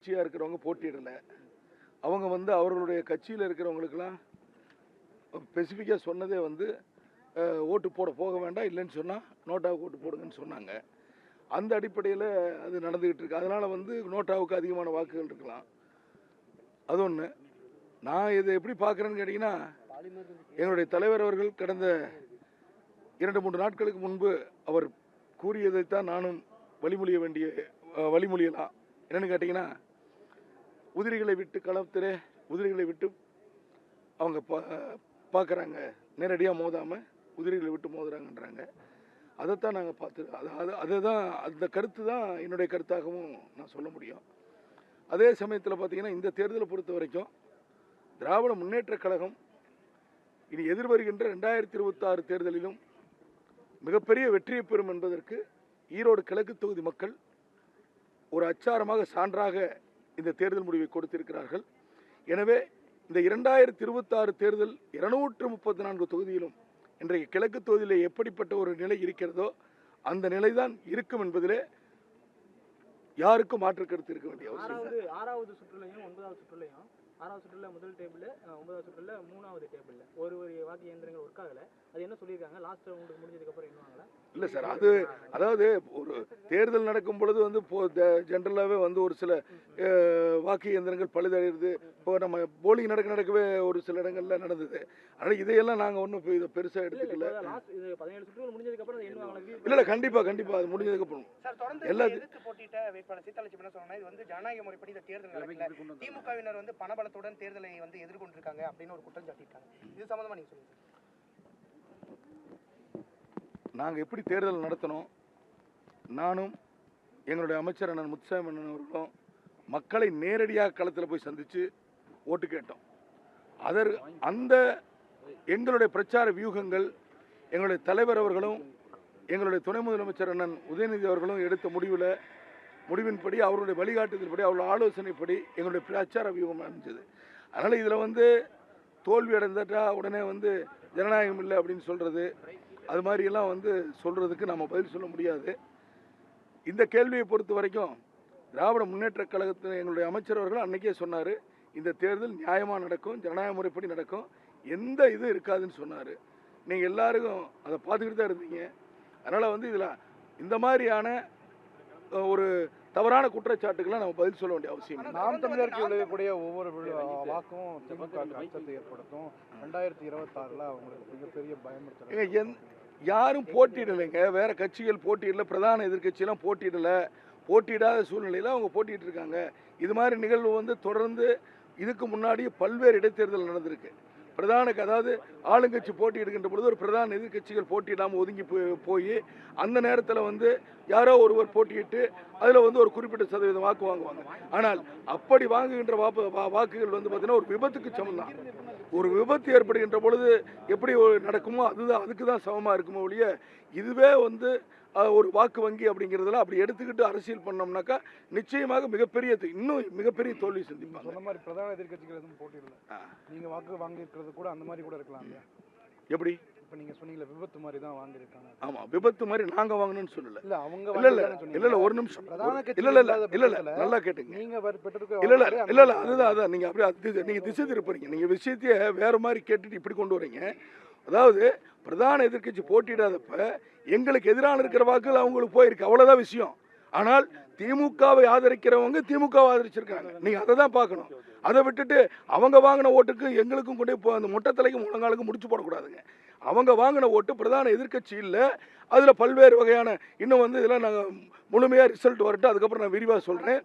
கட்சியாக இருக்கிறவங்க போட்டியிடலை. அவங்க வந்து அவர்களுடைய கட்சியில் இருக்கிறவங்களுக்கெல்லாம் ஸ்பெசிஃபிக்காக சொன்னதே வந்து ஓட்டு போக வேண்டாம், இல்லைன்னு சொன்னால் நோட்டாவுக்கு ஓட்டு போடுங்கன்னு சொன்னாங்க. அந்த அடிப்படையில் அது நடந்துக்கிட்டு இருக்கு. அதனால் வந்து நோட்டாவுக்கு அதிகமான வாக்குகள் இருக்கலாம். அது ஒன்று. நான் இதை எப்படி பார்க்குறேன்னு கேட்டிங்கன்னா, எங்களுடைய தலைவர் அவர்கள் கடந்த 2-3 நாட்களுக்கு முன்பு அவர் கூறியதைத்தான் நானும் வழிமொழியலாம். என்னென்னு கேட்டிங்கன்னா, உதிரிகளை விட்டு களத்திலே உதிரிகளை விட்டு அவங்க பார்க்குறாங்க, நேரடியாக மோதாமல் உதிரிகளை விட்டு மோதுறாங்கன்றாங்க. அதைத்தான் நாங்கள் பார்த்து அதுதான் அந்த கருத்து தான் என்னுடைய கருத்தாகவும் நான் சொல்ல முடியும். அதே சமயத்தில் பார்த்திங்கன்னா, இந்த தேர்தலை பொறுத்த வரைக்கும் திராவிட முன்னேற்றக் கழகம் இனி எதிர்வருகின்ற 2026 தேர்தலிலும் மிகப்பெரிய வெற்றியை பெறும் என்பதற்கு ஈரோடு கிழக்கு தொகுதி மக்கள் ஒரு அச்சாரமாக சான்றாக இந்த தேர்தல் முடிவை கொடுத்திருக்கிறார்கள். எனவே இந்த 2026 தேர்தல் 234 தொகுதியிலும் இன்றைக்கு கிழக்கு தொகுதியில் எப்படிப்பட்ட ஒரு நிலை இருக்கிறதோ அந்த நிலைதான் இருக்கும் என்பதிலே யாருக்கும் மாற்று கருத்து இருக்க வேண்டிய அவசியம். ஆறாவது சுற்றுலையும் 9வது சுற்றுலையும் 6வது சுற்றுல முதல் டேபிள், 9வது சுற்றுல 3வது டேபிள் ஒரு வாக்கு இயந்திரங்கள் ஒர்க் ஆகலை. அது என்ன சொல்லியிருக்காங்க? லாஸ்ட் உங்களுக்கு முடிஞ்சதுக்கப்புறம் என்னவாங்களா? இல்லை சார், அதாவது ஒரு தேர்தல் நடக்கும் பொழுது வந்து ஜென்ரலாகவே வந்து ஒரு சில வாக்கு இயந்திரங்கள் பழுதடைகிறது. இப்போ நம்ம போலிங் நடக்கவே ஒரு சில இடங்கள்ல நடந்தது. ஆனால் இதையெல்லாம் நாங்கள் ஒன்றும் இதை பெருசாக எடுத்துக்கல. 17 சுற்றுகள் முடிஞ்சதுக்கப்புறம் இல்லை கண்டிப்பாக அது முடிஞ்சதுக்கப்புறம் எல்லாத்துக்கும் போட்டியிட்ட வேட்பாளர் சீதாலட்சுமி என்ன சொன்னாங்க, இது வந்து ஜனநாயக முறைப்படி இந்த தேர்தல் நடக்கல, திமுகவினர் வந்து பணபலத்துடன் தேர்தலை வந்து எதிர்கொண்டிருக்காங்க அப்படின்னு ஒரு குற்றம் சாட்டியிருக்காங்க. இது சம்பந்தமா நீங்க சொல்லுங்க. நாங்கள் எப்படி தேர்தல் நடத்தணும், நானும் எங்களுடைய அமைச்சர் அண்ணன் முத்துசாமி அண்ணன் அவர்களும் மக்களை நேரடியாக களத்தில் போய் சந்தித்து ஓட்டு கேட்டோம். அந்த எங்களுடைய பிரச்சார வியூகங்கள் எங்களுடைய தலைவர் அவர்களும் எங்களுடைய துணை முதலமைச்சர் அண்ணன் உதயநிதி அவர்களும் எடுத்த முடிவின்படி அவருடைய வழிகாட்டுதல்படி அவருடைய ஆலோசனைப்படி எங்களுடைய பிரச்சார வியூகம் அமைஞ்சது. அதனால் இதில் வந்து தோல்வி அடைந்துட்டா உடனே வந்து ஜனநாயகம் இல்லை அப்படின்னு சொல்கிறது, அது மாதிரியெல்லாம் வந்து சொல்கிறதுக்கு நம்ம பதில் சொல்ல முடியாது. இந்த கேள்வியை பொறுத்த வரைக்கும் திராவிட முன்னேற்றக் கழகத்தில் எங்களுடைய அமைச்சர் அவர்கள் அன்றைக்கே சொன்னார், இந்த தேர்தல் நியாயமாக நடக்கும், ஜனநாயக முறைப்படி நடக்கும், எந்த இது இருக்காதுன்னு சொன்னார். நீங்கள் எல்லாருக்கும் அதை பார்த்துக்கிட்டு தான் இருந்தீங்க. அதனால் வந்து இதில் இந்த மாதிரியான ஒரு தவறான குற்றச்சாட்டுக்கெல்லாம் நம்ம பதில் சொல்ல வேண்டிய அவசியம் இல்லை. நாம் தமிழருக்கு விளையக்கூடிய ஒவ்வொரு வாக்கும் திமுக அச்சத்தை ஏற்படுத்தும். 2026 அவங்களுக்கு மிகப்பெரிய பயமுறுத்தல். யாரும் போட்டியிடலைங்க, வேற கட்சிகள் போட்டியிடல, பிரதான எதிர்கட்சியெல்லாம் போட்டியிடாத சூழ்நிலையில் அவங்க போட்டிட்டு இருக்காங்க. இது மாதிரி நிகழ்வு வந்து தொடர்ந்து இதுக்கு முன்னாடி பல்வேறு இடைத்தேர்தல் நடந்திருக்கு. அதாவது ஆளுங்கட்சி போட்டியிடுகின்ற பொழுது ஒரு பிரதான எதிர்கட்சிகள் போட்டியிடாமல் ஒதுங்கி போய் அந்த நேரத்தில் வந்து யாரோ ஒருவர் போட்டியிட்டு அதில் வந்து ஒரு குறிப்பிட்ட சதவீதம் வாக்கு வாங்குவாங்க. ஆனால் அப்படி வாங்குகின்ற வாக்குகள் வந்து பார்த்தீங்கன்னா ஒரு விபத்துக்கு சமம் தான். ஒரு விபத்து ஏற்படுகின்ற பொழுது எப்படி நடக்குமோ அதுக்கு தான் சமமாக இருக்குமோ ஒழிய இதுவே வந்து ஒரு வாக்கு வங்கி அப்படிங்கிறதுல அப்படி எடுத்துக்கிட்டு அரசியல் பண்ணோம்னாக்கா நிச்சயமாக இன்னும் மிகப்பெரிய தோல்வி சந்திப்பாங்க. சொன்ன மாதிரி பிரதான எதிர்கட்சிகள் எதுவும் போட்டியிடல, நீங்கள் வாக்கு வாங்கியிருக்கிறது கூட அந்த மாதிரி கூட இருக்கலாம் இல்லையா? எப்படி இப்போ நீங்கள் சொன்னீங்களா விபத்து மாதிரி தான் வாங்கியிருக்காங்க? ஆமாம், விபத்து மாதிரி நாங்கள் வாங்கணும்னு சொல்லலை. இல்லை அவங்க இல்லை ஒரு நிமிஷம், இல்லை நல்லா கேட்டுங்க. நீங்கள் இல்லை அதுதான் நீங்கள் அப்படியே நீங்கள் திசை திருப்புறீங்க. நீங்கள் விஷயத்தையே வேற மாதிரி கேட்டுட்டு இப்படி கொண்டு வரீங்க. அதாவது பிரதான எதிர்கட்சி போட்டியிடாதப்ப எங்களுக்கு எதிரான இருக்கிற வாக்குகள் அவங்களுக்கு போயிருக்கு, அவ்வளோதான் விஷயம். ஆனால் திமுகவை ஆதரிக்கிறவங்க திமுகவை ஆதரிச்சிருக்காங்க. நீங்கள் அதை தான் பார்க்கணும். அதை விட்டுட்டு அவங்க வாங்கின ஓட்டுக்கு எங்களுக்கும் கொண்டு இப்போ அந்த மொட்டத்தலைக்கும் முழங்காலுக்கும் முடிச்சு போடக்கூடாதுங்க. அவங்க வாங்கின ஓட்டு பிரதான எதிர்கட்சி இல்லை, அதில் பல்வேறு வகையான இன்னும் வந்து இதெல்லாம் நாங்கள் முழுமையாக ரிசல்ட் வரட்டும், அதுக்கப்புறம் நான் விரிவாக சொல்கிறேன்.